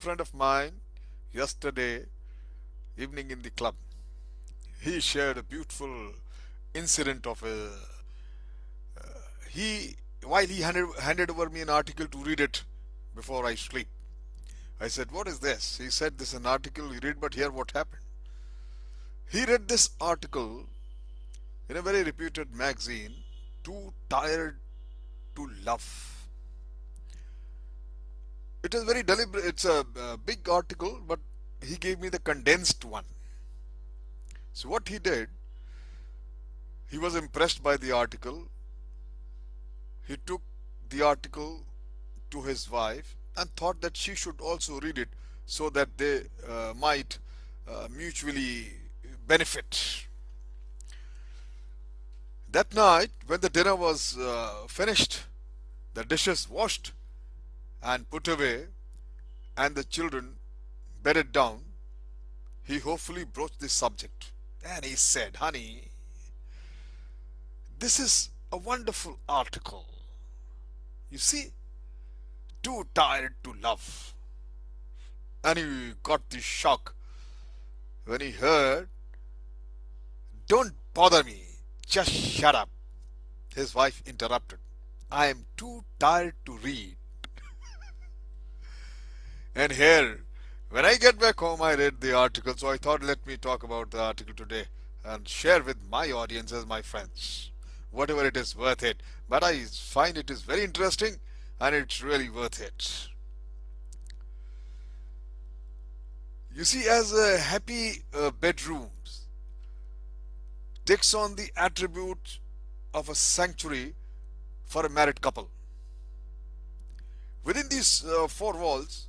friend of mine yesterday evening in the club. He shared a beautiful incident of a he while he handed over me an article to read it before I sleep. I said, "What is this?" He said, "This is an article you read, but here what happened." He read this article in a very reputed magazine, Too Tired to Love. It is very deliberate. It's a big article, but he gave me the condensed one. So what he did, he was impressed by the article. He took the article to his wife and thought that she should also read it so that they might mutually benefit. That night, when the dinner was finished, the dishes washed and put away, and the children bedded down, he hopefully broached this subject. And he said, "Honey, this is a wonderful article. You see, too tired to love." And he got the shock when he heard, "Don't bother me, just shut up." His wife interrupted, "I am too tired to read." And here, when I get back home, I read the article, so I thought let me talk about the article today and share with my audience as my friends. Whatever it is worth it. But I find it is very interesting and it's really worth it. You see, as a happy bedrooms takes on the attribute of a sanctuary for a married couple. Within these four walls,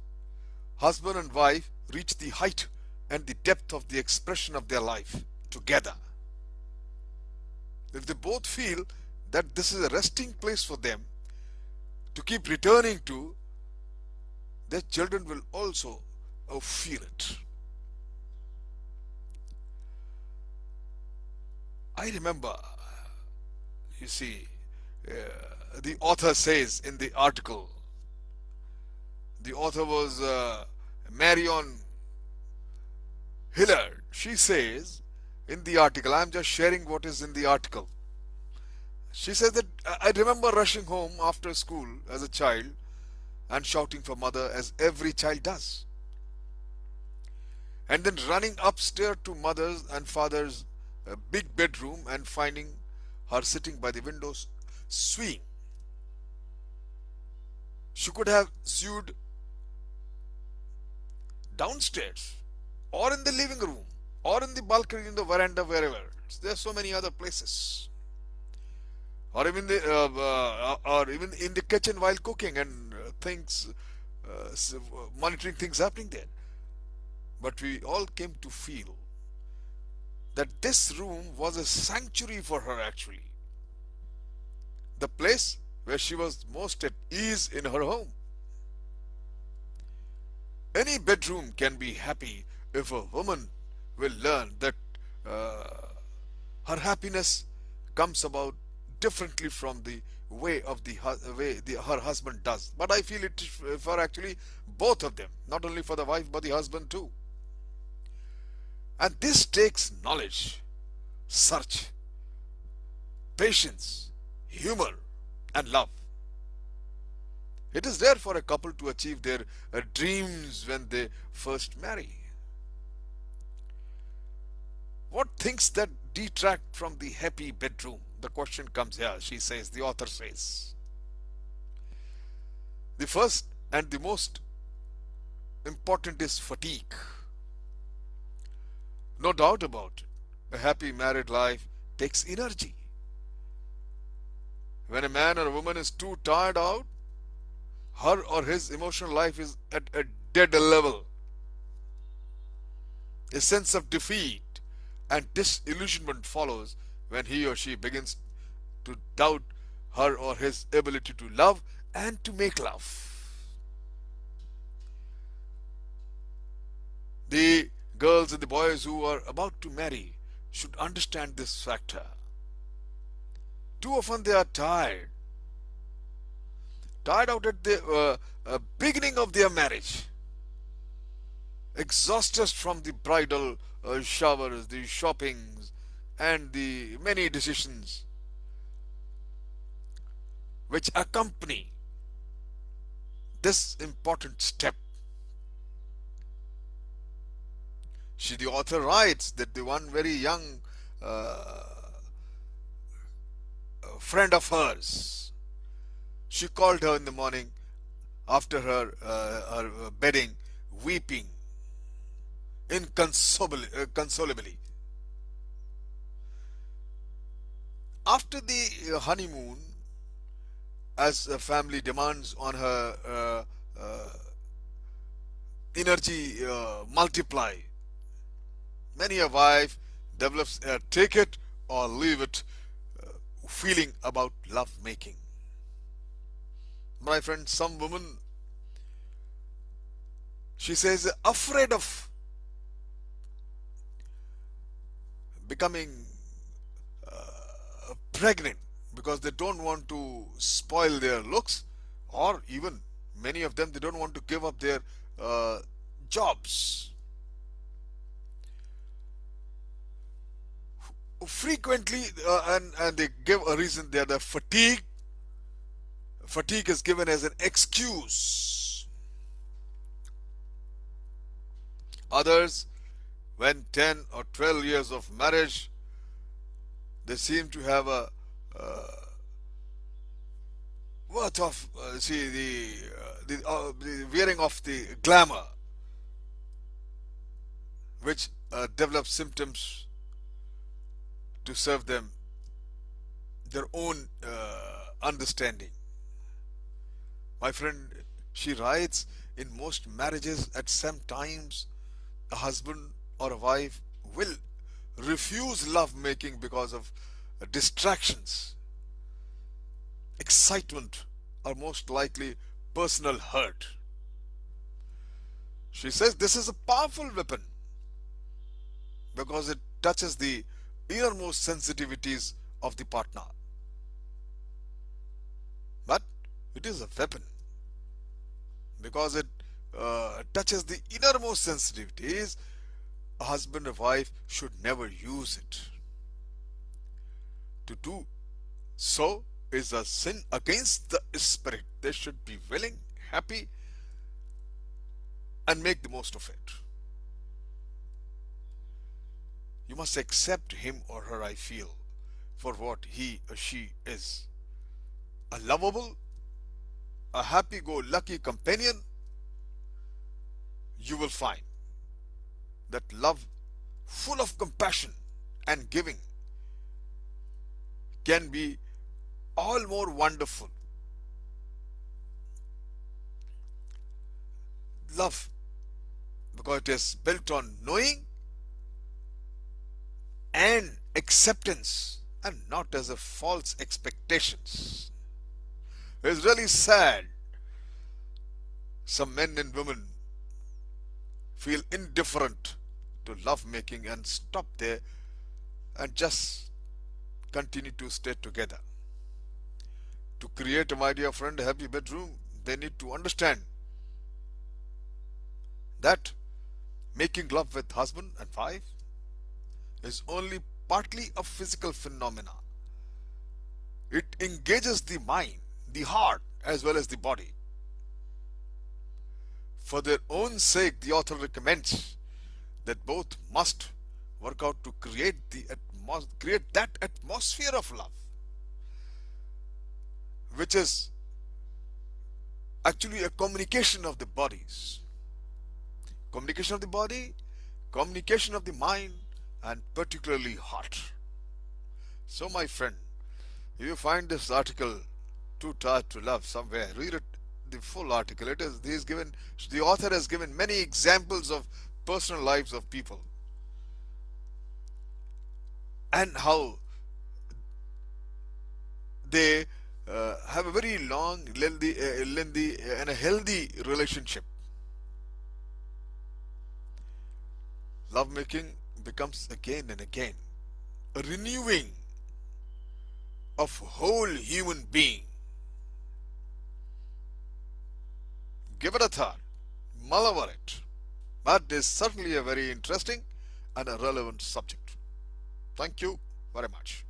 husband and wife reach the height and the depth of the expression of their life together. If they both feel that this is a resting place for them to keep returning to, their children will also feel it. I remember, you see, the author says in the article, the author was Marion Hillard. She says in the article, I'm just sharing what is in the article. She says that I remember rushing home after school as a child and shouting for mother as every child does. And then running upstairs to mother's and father's big bedroom and finding her sitting by the windows sewing. She could have sewed downstairs or in the living room or in the balcony, in the veranda, wherever. There are so many other places. Or even in the kitchen while cooking and monitoring things happening there. But we all came to feel that this room was a sanctuary for her actually. The place where she was most at ease in her home. Any bedroom can be happy if a woman will learn that her happiness comes about differently from the way her husband does. But I feel it for actually both of them, not only for the wife but the husband too. And this takes knowledge, search, patience, humor, and love. It is rare for a couple to achieve their dreams when they first marry. What things that detract from the happy bedroom? The question comes here, she says, the author says. The first and the most important is fatigue. No doubt about it. A happy married life takes energy. When a man or a woman is too tired out, her or his emotional life is at a dead level. A sense of defeat and disillusionment follows when he or she begins to doubt her or his ability to love and to make love. The girls and the boys who are about to marry should understand this factor. Too often they are tired out at the beginning of their marriage. exhausted from the bridal showers, the shoppings, and the many decisions which accompany this important step. The author writes that the one very young uh, friend of hers, she called her in the morning after her bedding, weeping inconsolably. After the honeymoon, as a family demands on her energy multiply, many a wife develops a take it or leave it feeling about love making. My friend, some woman, she says, afraid of becoming pregnant because they don't want to spoil their looks, or even many of them, they don't want to give up their uh, jobs. Frequently, and they give a reason, they are the fatigue is given as an excuse. Others, when 10 or 12 years of marriage, they seem to have a worth of see the wearing of the glamour, which develops symptoms to serve them their own understanding. My friend, she writes, in most marriages, at some times, a husband or a wife will refuse love making because of distractions, excitement, or most likely personal hurt. She says this is a powerful weapon because it touches the innermost sensitivities of the partner. But it is a weapon because it touches the innermost sensitivities. A husband and wife should never use it. To do so is a sin against the spirit. They should be willing, happy, and make the most of it. You must accept him or her, I feel, for what he or she is. A lovable, a happy go lucky companion. You will find that love, full of compassion and giving, can be all more wonderful. Love, because it is built on knowing and acceptance and not as a false expectations. It's really sad. Some men and women feel indifferent to love making and stop there and just continue to stay together. To create, my dear friend, a happy bedroom, they need to understand that making love with husband and wife is only partly a physical phenomena. It engages the mind, the heart, as well as the body. For their own sake, the author recommends that both must work out to create that atmosphere of love, which is actually a communication of the bodies, communication of the body, communication of the mind, and particularly heart. So, my friend, if you find this article too tired to love somewhere, read it, the full article. It is he's given the author has given many examples of personal lives of people and how they have a very long, lengthy, and a healthy relationship. Lovemaking becomes again and again a renewing of whole human being. Give it a thought, mull over it. but is certainly a very interesting and a relevant subject. Thank you very much.